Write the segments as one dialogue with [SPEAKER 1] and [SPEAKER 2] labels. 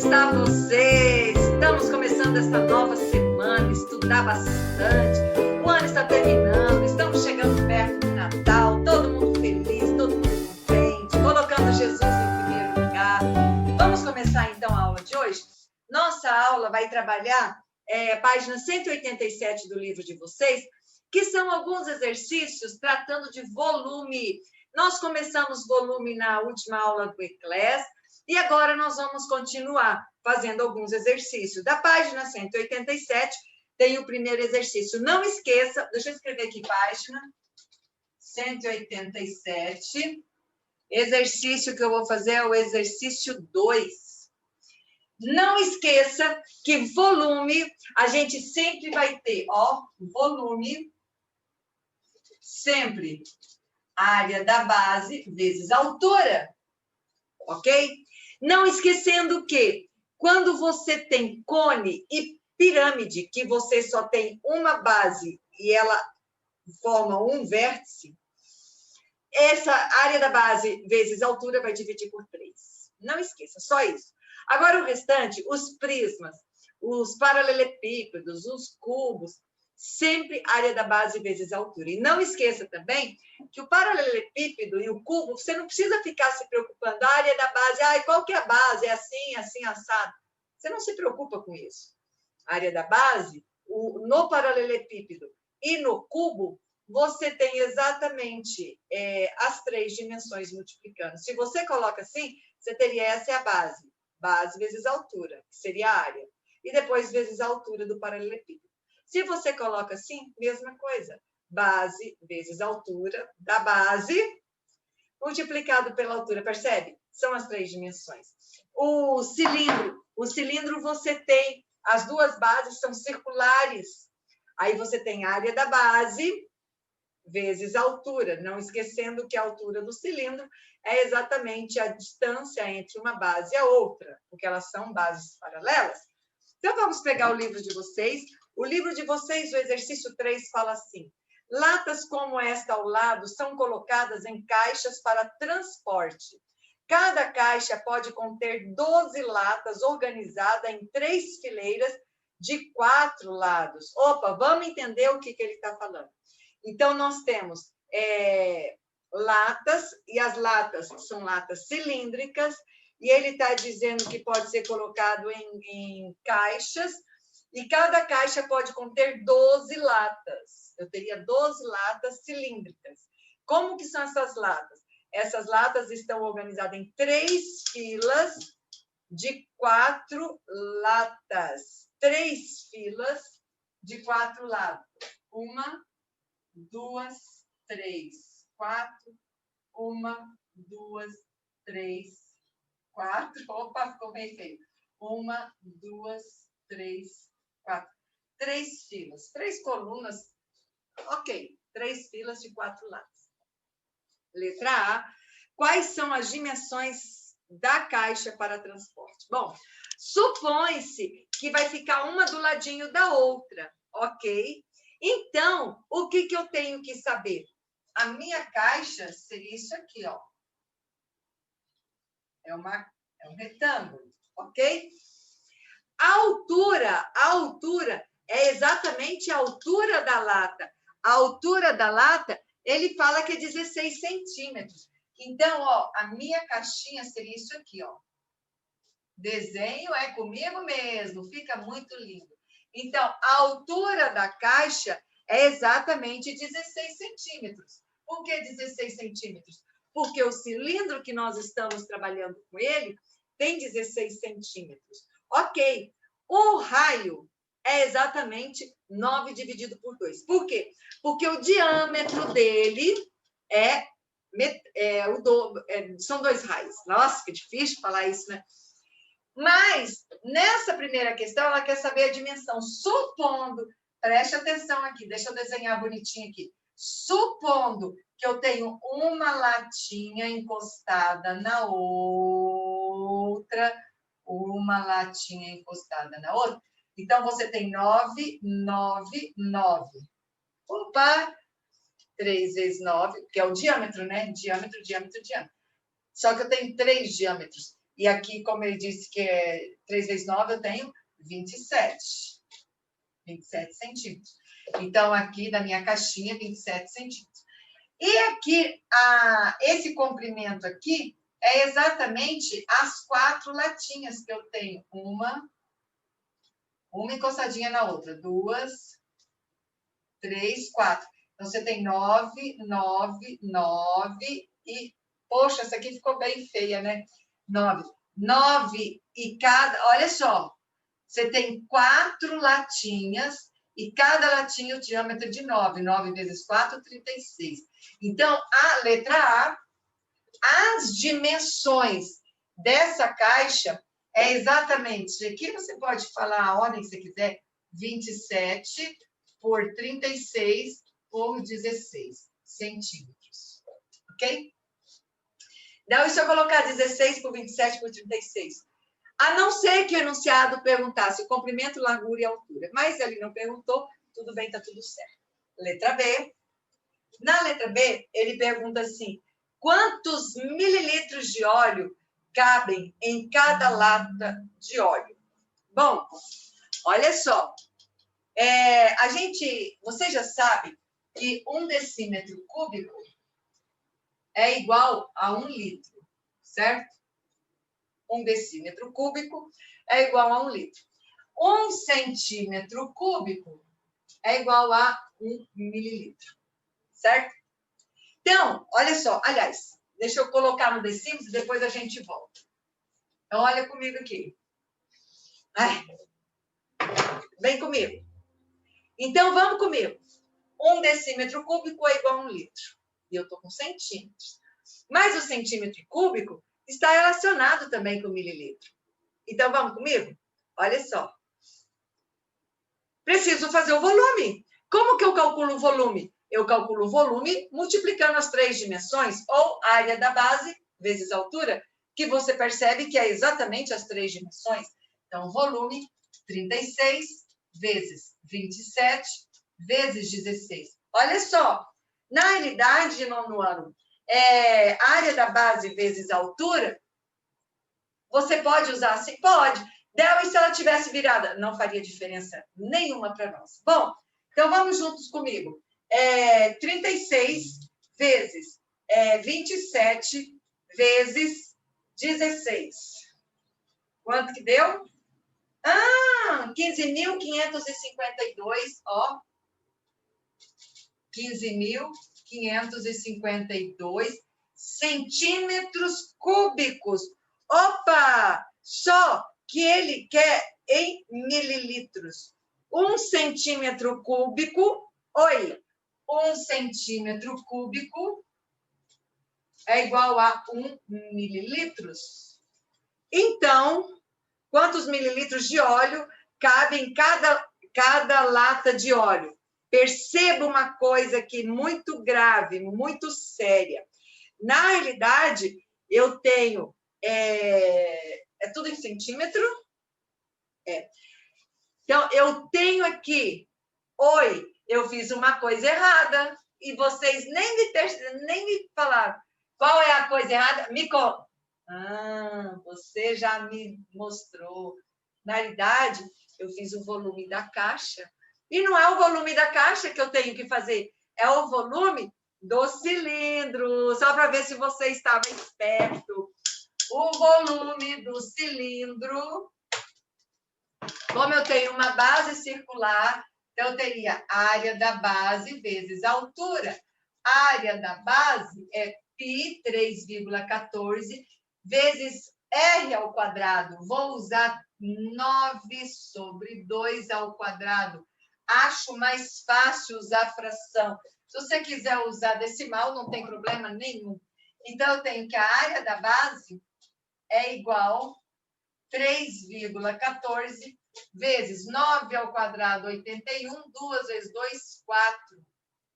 [SPEAKER 1] está você? Estamos começando essa nova semana, estudar bastante. O ano está terminando, estamos chegando perto do Natal, todo mundo feliz, todo mundo contente, colocando Jesus em primeiro lugar. Vamos começar então a aula de hoje? Nossa aula vai trabalhar página 187 do livro de vocês, que são alguns exercícios tratando de volume. Nós começamos volume na última aula do Eclés, e agora nós vamos continuar fazendo alguns exercícios. Da página 187, tem o primeiro exercício. Não esqueça, deixa eu escrever aqui, página 187. Exercício que eu vou fazer é o exercício 2. Não esqueça que volume, a gente sempre vai ter, volume, sempre área da base vezes altura, ok? Não esquecendo que, quando você tem cone e pirâmide, que você só tem uma base e ela forma um vértice, essa área da base vezes altura vai dividir por 3. Não esqueça, só isso. Agora, o restante, os prismas, os paralelepípedos, os cubos, sempre área da base vezes altura. E não esqueça também que o paralelepípedo e o cubo, você não precisa ficar se preocupando. A área da base, qual que é a base? É assim, assim, assado. Você não se preocupa com isso. A área da base, no paralelepípedo e no cubo, você tem exatamente as 3 dimensões multiplicando. Se você coloca assim, você teria essa é a base. Base vezes altura, que seria a área. E depois vezes a altura do paralelepípedo. Se você coloca assim, mesma coisa. Base vezes altura da base, multiplicado pela altura, percebe? São as 3 dimensões. O cilindro você tem, as 2 bases são circulares. Aí você tem área da base vezes altura, não esquecendo que a altura do cilindro é exatamente a distância entre uma base e a outra, porque elas são bases paralelas. Então, vamos pegar o livro de vocês. O livro de vocês, o exercício 3, fala assim: latas como esta ao lado são colocadas em caixas para transporte. Cada caixa pode conter 12 latas organizadas em 3 fileiras de 4 lados. Opa, vamos entender o que ele está falando. Então, nós temos latas, e as latas são latas cilíndricas, e ele está dizendo que pode ser colocado em caixas, e cada caixa pode conter 12 latas. Eu teria 12 latas cilíndricas. Como que são essas latas? Essas latas estão organizadas em 3 filas de 4 latas. 3 filas de 4 latas. 1, 2, 3, 4. 1, 2, 3, 4. Opa, ficou bem feio. 1, 2, 3, 4. 3 filas, 3 colunas. Ok, 3 filas de 4 lados. Letra A. Quais são as dimensões da caixa para transporte? Bom, supõe-se que vai ficar uma do ladinho da outra, ok? Então, o que eu tenho que saber? A minha caixa seria isso aqui, ó. É um retângulo, ok? A altura é exatamente a altura da lata. A altura da lata, ele fala que é 16 centímetros. Então, ó, a minha caixinha seria isso aqui, ó. Desenho é comigo mesmo, fica muito lindo. Então, a altura da caixa é exatamente 16 centímetros. Por que 16 centímetros? Porque o cilindro que nós estamos trabalhando com ele tem 16 centímetros. Ok. O raio é exatamente 9 dividido por 2. Por quê? Porque o diâmetro dele são 2 raios. Nossa, que difícil falar isso, né? Mas, nessa primeira questão, ela quer saber a dimensão. Supondo, preste atenção aqui, deixa eu desenhar bonitinho aqui. Supondo que eu tenho uma latinha encostada na outra, uma latinha encostada na outra. Então, você tem 9, 9, 9. Opa! 3 vezes 9, que é o diâmetro, né? Diâmetro, diâmetro, diâmetro. Só que eu tenho 3 diâmetros. E aqui, como ele disse que é 3 vezes 9, eu tenho 27. 27 centímetros. Então, aqui da minha caixinha, 27 centímetros. E aqui, esse comprimento aqui é exatamente as 4 latinhas que eu tenho. Uma encostadinha na outra. 2, 3, 4. Então, você tem 9, 9, 9 e... Poxa, essa aqui ficou bem feia, né? 9. 9 e cada... Olha só. Você tem 4 latinhas e cada latinha o diâmetro de 9. 9 vezes 4, 36. Então, a letra A, as dimensões dessa caixa é exatamente... Aqui você pode falar a ordem que você quiser. 27 por 36 por 16 centímetros. Ok? Então, e se eu colocar 16 por 27 por 36? A não ser que o enunciado perguntasse comprimento, largura e altura. Mas ele não perguntou, tudo bem, está tudo certo. Letra B. Na letra B, ele pergunta assim, quantos mililitros de óleo cabem em cada lata de óleo? Bom, olha só. Você já sabe que 1 decímetro cúbico é igual a 1 litro, certo? 1 decímetro cúbico é igual a 1 litro. 1 centímetro cúbico é igual a 1 mililitro, certo? Então, olha só, aliás, deixa eu colocar no decímetro e depois a gente volta. Então, olha comigo aqui. Vem comigo. Então, vamos comigo. 1 decímetro cúbico é igual a 1 litro. E eu estou com centímetros. Mas o centímetro cúbico está relacionado também com o mililitro. Então, vamos comigo? Olha só. Preciso fazer o volume. Como que eu calculo o volume? Eu calculo o volume multiplicando as 3 dimensões, ou área da base vezes altura, que você percebe que é exatamente as 3 dimensões. Então, volume 36 vezes 27 vezes 16. Olha só, na realidade, de nono ano, área da base vezes altura, você pode usar assim? Pode. Del, e se ela tivesse virada? Não faria diferença nenhuma para nós. Bom, então vamos juntos comigo. 36 vezes 27 vezes 16. Quanto que deu? 15.552, ó. 15.552 centímetros cúbicos. Opa! Só que ele quer em mililitros. 1 centímetro cúbico, 1 centímetro cúbico é igual a 1 mililitros. Então, quantos mililitros de óleo cabe em cada lata de óleo? Perceba uma coisa aqui muito grave, muito séria. Na realidade, eu tenho... É tudo em centímetro? Então, eu tenho aqui... eu fiz uma coisa errada. E vocês nem me falaram. Qual é a coisa errada? Me conta. Você já me mostrou. Na realidade, eu fiz o volume da caixa. E não é o volume da caixa que eu tenho que fazer. É o volume do cilindro. Só para ver se você estava esperto. O volume do cilindro. Como eu tenho uma base circular, então eu teria área da base vezes a altura. A área da base é π 3,14 vezes r ao quadrado. Vou usar 9 sobre 2 ao quadrado. Acho mais fácil usar fração. Se você quiser usar decimal, não tem problema nenhum. Então, eu tenho que a área da base é igual a 3,14 vezes 9 ao quadrado, 81. 2 vezes 2, 4.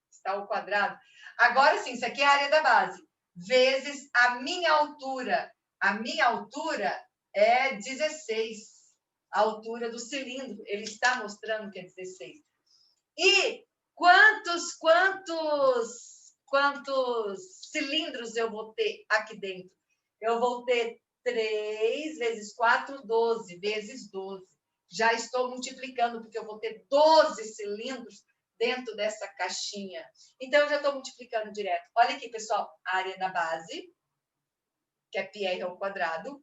[SPEAKER 1] Está ao quadrado. Agora sim, isso aqui é a área da base. Vezes a minha altura. A minha altura é 16. A altura do cilindro. Ele está mostrando que é 16. E quantos cilindros eu vou ter aqui dentro? Eu vou ter 3 vezes 4, 12, vezes 12. Já estou multiplicando, porque eu vou ter 12 cilindros dentro dessa caixinha. Então, eu já estou multiplicando direto. Olha aqui, pessoal, a área da base, que é πr ao quadrado,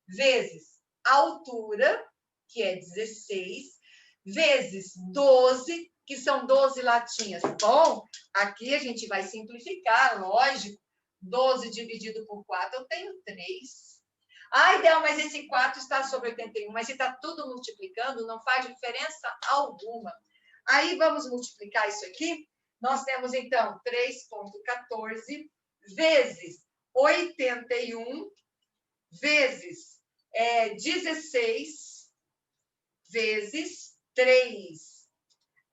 [SPEAKER 1] vezes a altura, que é 16, vezes 12, que são 12 latinhas. Bom, aqui a gente vai simplificar, lógico. 12 dividido por 4, eu tenho 3. Ai, Del, mas esse 4 está sobre 81. Mas se está tudo multiplicando, não faz diferença alguma. Aí, vamos multiplicar isso aqui. Nós temos, então, 3,14 vezes 81 vezes 16 vezes 3.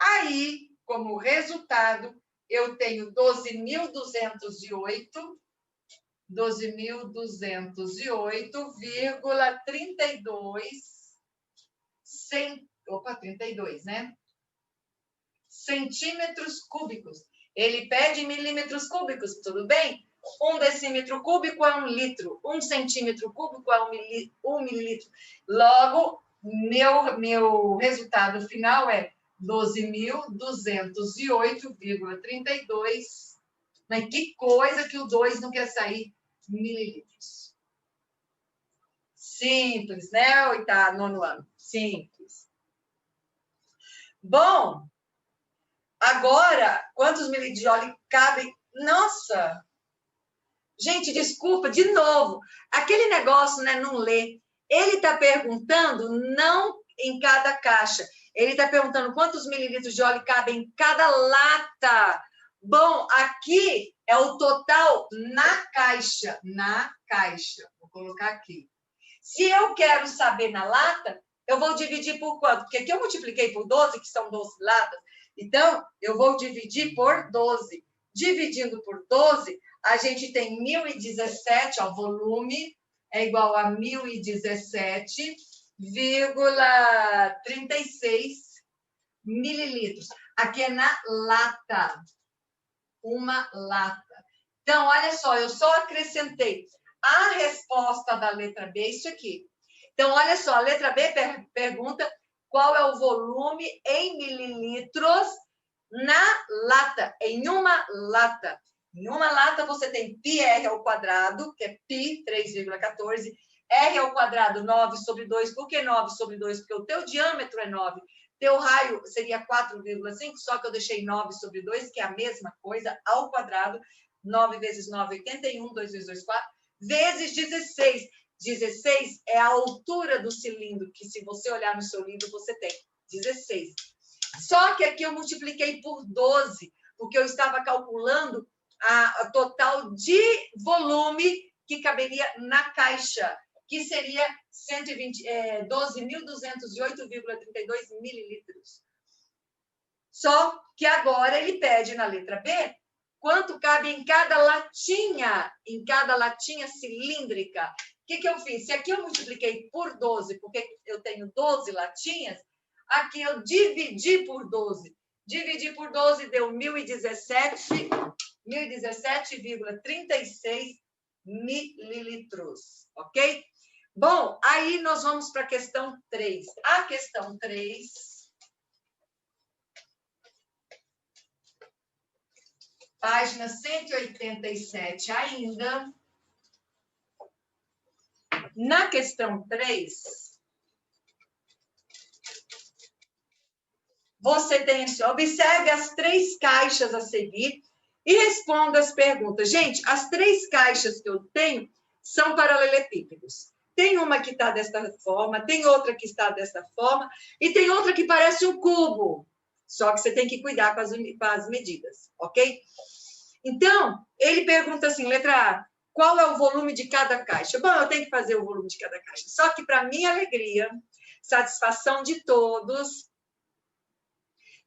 [SPEAKER 1] Aí, como resultado, eu tenho 12.208, 32, né? Centímetros cúbicos. Ele pede milímetros cúbicos, tudo bem? 1 decímetro cúbico é 1 litro. 1 centímetro cúbico é 1 mililitro. Logo, meu resultado final é 12.208,32. Mas que coisa que o 2 não quer sair mililitros. Simples, né? Oitavo, nono ano. Simples. Bom, agora, quantos mililitros de óleo cabem? Nossa! Gente, desculpa, de novo. Aquele negócio, né, não lê. Ele está perguntando não em cada caixa. Ele está perguntando quantos mililitros de óleo cabem em cada lata. Bom, aqui é o total na caixa. Na caixa. Vou colocar aqui. Se eu quero saber na lata, eu vou dividir por quanto? Porque aqui eu multipliquei por 12, que são 12 latas. Então, eu vou dividir por 12. Dividindo por 12, a gente tem 1.017, ó, volume é igual a 1.017,36 mililitros. Aqui é na lata. Uma lata. Então, olha só, eu só acrescentei a resposta da letra B, isso aqui. Então, olha só, a letra B pergunta qual é o volume em mililitros na lata, em uma lata. Em uma lata, você tem πr ao quadrado, que é π, 3,14, r ao quadrado, 9 sobre 2. Por que 9 sobre 2? Porque o teu diâmetro é 9. Teu raio seria 4,5, só que eu deixei 9 sobre 2, que é a mesma coisa, ao quadrado. 9 vezes 9, 81, 2 vezes 2, 4, vezes 16. 16 é a altura do cilindro, que se você olhar no seu livro, você tem 16. Só que aqui eu multipliquei por 12, porque eu estava calculando a total de volume que caberia na caixa, que seria 12.208,32 mililitros. Só que agora ele pede na letra B quanto cabe em cada latinha cilíndrica. O que eu fiz? Se aqui eu multipliquei por 12, porque eu tenho 12 latinhas, aqui eu dividi por 12. Dividi por 12 deu 1.017,36 mililitros, ok? Bom, aí nós vamos para a questão 3. A questão 3... Página 187 ainda. Na questão 3, você tem assim, observe as 3 caixas a seguir e responda as perguntas. Gente, as 3 caixas que eu tenho são paralelepípedos. Tem uma que está desta forma, tem outra que está desta forma e tem outra que parece um cubo. Só que você tem que cuidar com as medidas, ok? Então, ele pergunta assim, letra A, qual é o volume de cada caixa? Bom, eu tenho que fazer o volume de cada caixa. Só que, para minha alegria, satisfação de todos,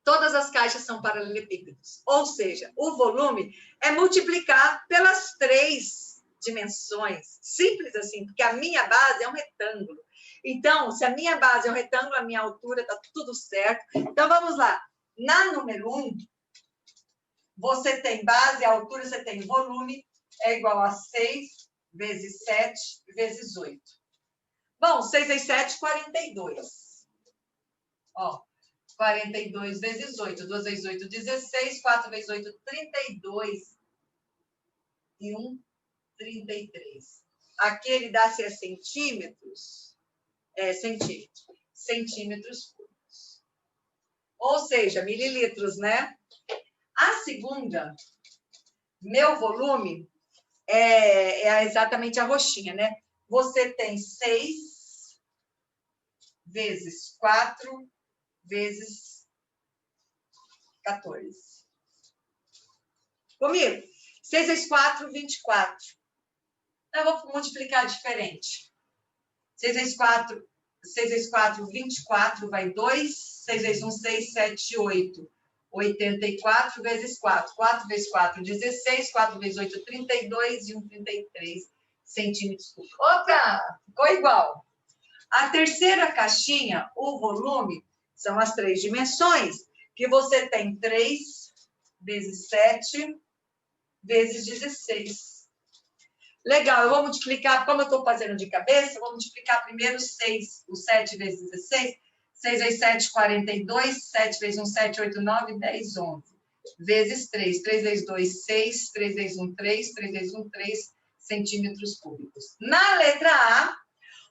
[SPEAKER 1] todas as caixas são paralelepípedos. Ou seja, o volume é multiplicar pelas 3 dimensões. Simples assim, porque a minha base é um retângulo. Então, se a minha base é um retângulo, a minha altura está tudo certo. Então, vamos lá. Na número 1, você tem base, a altura, você tem volume, é igual a 6 vezes 7, vezes 8. Bom, 6 vezes 7, 42. Ó, 42 vezes 8. 2 vezes 8, 16. 4 vezes 8, 32. E 1, 33. Aqui ele dá-se a centímetros. Centímetros cúbicos. Ou seja, mililitros, né? A segunda, meu volume, é exatamente a roxinha, né? Você tem 6 vezes 4 vezes 14. Comigo? 6 vezes 4, 24. Eu vou multiplicar diferente. 6 vezes 4, 24, vai 2. 6 vezes 1, 6, 7, 8. 84 vezes 4. 4 vezes 4, 16. 4 vezes 8, 32. E 1, 33 centímetros cúbicos. Opa! Ficou igual. A terceira caixinha, o volume, são as 3 dimensões, que você tem 3 vezes 7 vezes 16. Legal, eu vou multiplicar, como eu estou fazendo de cabeça, eu vou multiplicar primeiro 6, o 7 vezes 16. 6 vezes 7, 42. 7 vezes 1, 7, 8, 9, 10, 11. Vezes 3. 3 vezes 2, 6. 3 vezes 1, 3. 3 vezes 1, 3 centímetros cúbicos. Na letra A,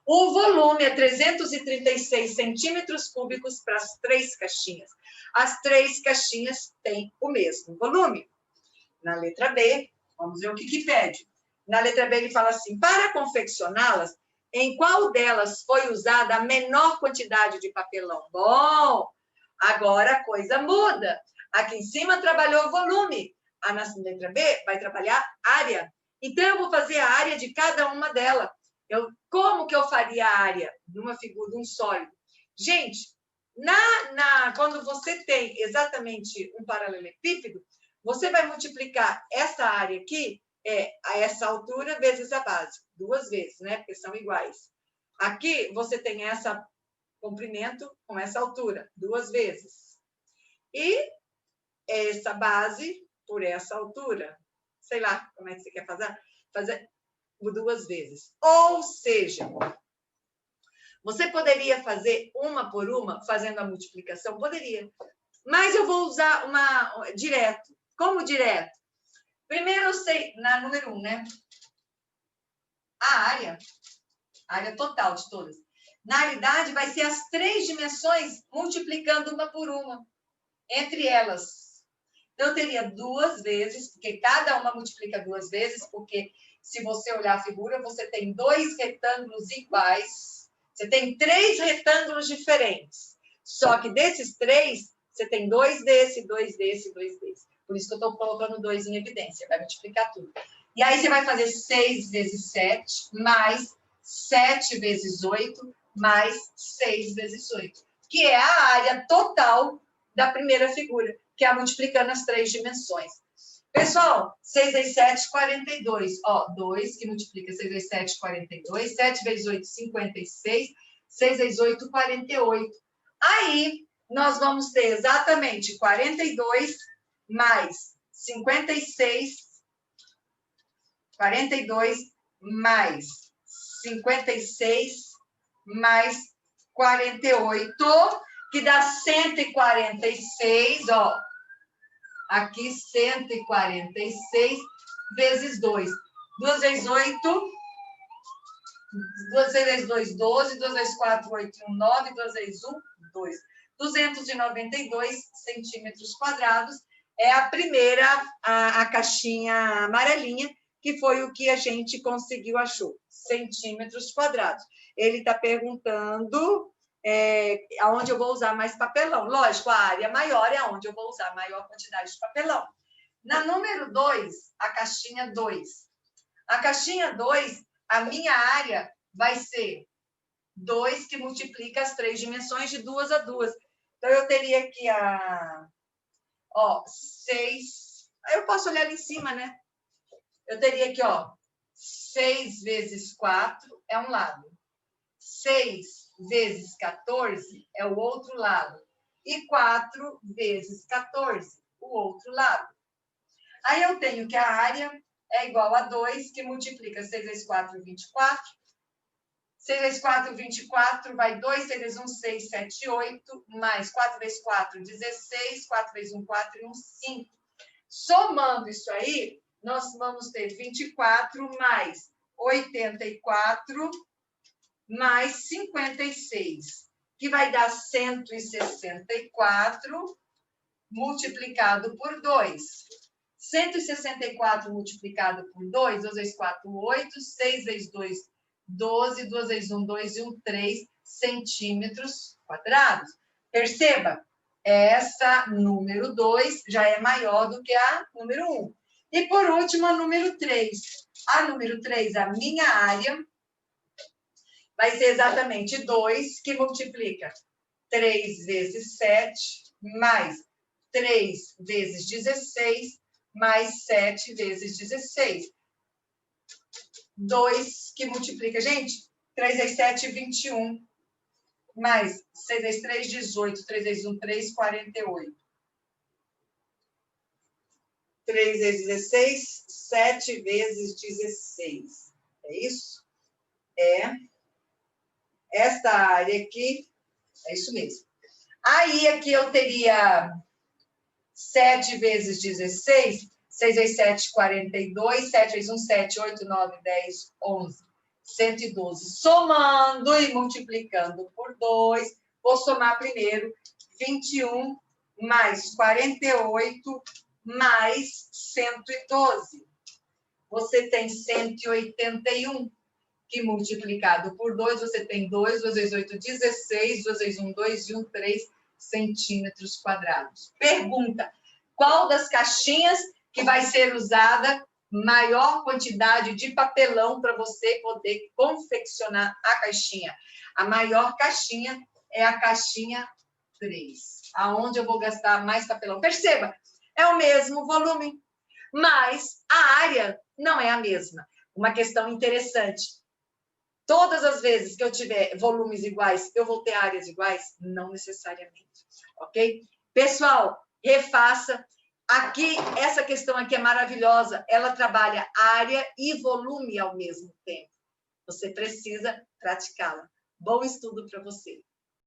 [SPEAKER 1] o volume é 336 centímetros cúbicos para as 3 caixinhas. As 3 caixinhas têm o mesmo volume. Na letra B, vamos ver o que pede. Na letra B, ele fala assim, para confeccioná-las, em qual delas foi usada a menor quantidade de papelão? Bom, agora a coisa muda. Aqui em cima trabalhou volume. Na letra B vai trabalhar área. Então, eu vou fazer a área de cada uma delas. Como que eu faria a área de uma figura, de um sólido? Gente, quando você tem exatamente um paralelepípedo, você vai multiplicar essa área aqui, a essa altura vezes a base. 2 vezes, né? Porque são iguais. Aqui, você tem esse comprimento com essa altura. 2 vezes. E essa base por essa altura. Sei lá como é que você quer fazer. Fazer 2 vezes. Ou seja, você poderia fazer uma por uma, fazendo a multiplicação? Poderia. Mas eu vou usar direto. Como direto? Primeiro, eu sei, na número 1, né? A área total de todas. Na realidade, vai ser as 3 dimensões multiplicando uma por uma, entre elas. Então, eu teria 2 vezes, porque cada uma multiplica 2 vezes, porque se você olhar a figura, você tem 2 retângulos iguais, você tem 3 retângulos diferentes. Só que desses 3, você tem 2 desse, 2 desse, 2 desse. Por isso que eu estou colocando 2 em evidência, vai multiplicar tudo. E aí você vai fazer 6 vezes 7, mais 7 vezes 8, mais 6 vezes 8, que é a área total da primeira figura, que é multiplicando as 3 dimensões. Pessoal, 6 vezes 7, 42. Ó, 2 que multiplica 6 vezes 7, 42. 7 vezes 8, 56. 6 vezes 8, 48. Aí, nós vamos ter exatamente 42 mais 56. 42 mais 56 mais 48, que dá 146, ó. Aqui, 146 vezes 2. 2 vezes 8, 2 vezes 2, 12. 2 vezes 4, 8, 1, 9. 2 vezes 1, 2. 292 centímetros quadrados. É a primeira, a caixinha amarelinha, que foi o que a gente conseguiu, achou. Centímetros quadrados. Ele está perguntando aonde eu vou usar mais papelão. Lógico, a área maior é onde eu vou usar a maior quantidade de papelão. Na número 2, a caixinha 2. A caixinha 2, a minha área vai ser 2, que multiplica as 3 dimensões de 2 a 2. Então, eu teria aqui 6. Aí eu posso olhar ali em cima, né? Eu teria aqui, 6 vezes 4 é um lado. 6 vezes 14 é o outro lado. E 4 vezes 14, o outro lado. Aí eu tenho que a área é igual a 2, que multiplica 6 vezes 4, 24. 6 vezes 4, 24, vai 2, 6 vezes 1, 6, 7, 8, mais 4 vezes 4, 16, 4 vezes 1, 4 e 1, 5. Somando isso aí, nós vamos ter 24 mais 84 mais 56, que vai dar 164 multiplicado por 2. 164 multiplicado por 2, 2 vezes 4, 8, 6 vezes 2, 12, 2 vezes 1, 2 e 1, 3 centímetros quadrados. Perceba, essa número 2 já é maior do que a número 1. E, por último, a número 3. A número 3, a minha área, vai ser exatamente 2, que multiplica 3 vezes 7, mais 3 vezes 16, mais 7 vezes 16. 2 que multiplica, gente, 3 vezes 7, 21. Mais 6 vezes 3, 18. 3 vezes 1, 3, 48. 3 vezes 16, 7 vezes 16. É isso? É. Esta área aqui, é isso mesmo. Aí aqui eu teria 7 vezes 16, 6 vezes 7, 42, 7 vezes 1, 7, 8, 9, 10, 11, 112. Somando e multiplicando por 2, vou somar primeiro 21 mais 48 mais 112. Você tem 181, que multiplicado por 2, você tem 2, 2 vezes 8, 16, 2 vezes 1, 2 e 1, 3 centímetros quadrados. Pergunta, qual das caixinhas que vai ser usada maior quantidade de papelão para você poder confeccionar a caixinha? A maior caixinha é a caixinha 3, aonde eu vou gastar mais papelão. Perceba, é o mesmo volume, mas a área não é a mesma. Uma questão interessante. Todas as vezes que eu tiver volumes iguais, eu vou ter áreas iguais? Não necessariamente, ok? Pessoal, refaça. Aqui, essa questão aqui é maravilhosa. Ela trabalha área e volume ao mesmo tempo. Você precisa praticá-la. Bom estudo para você.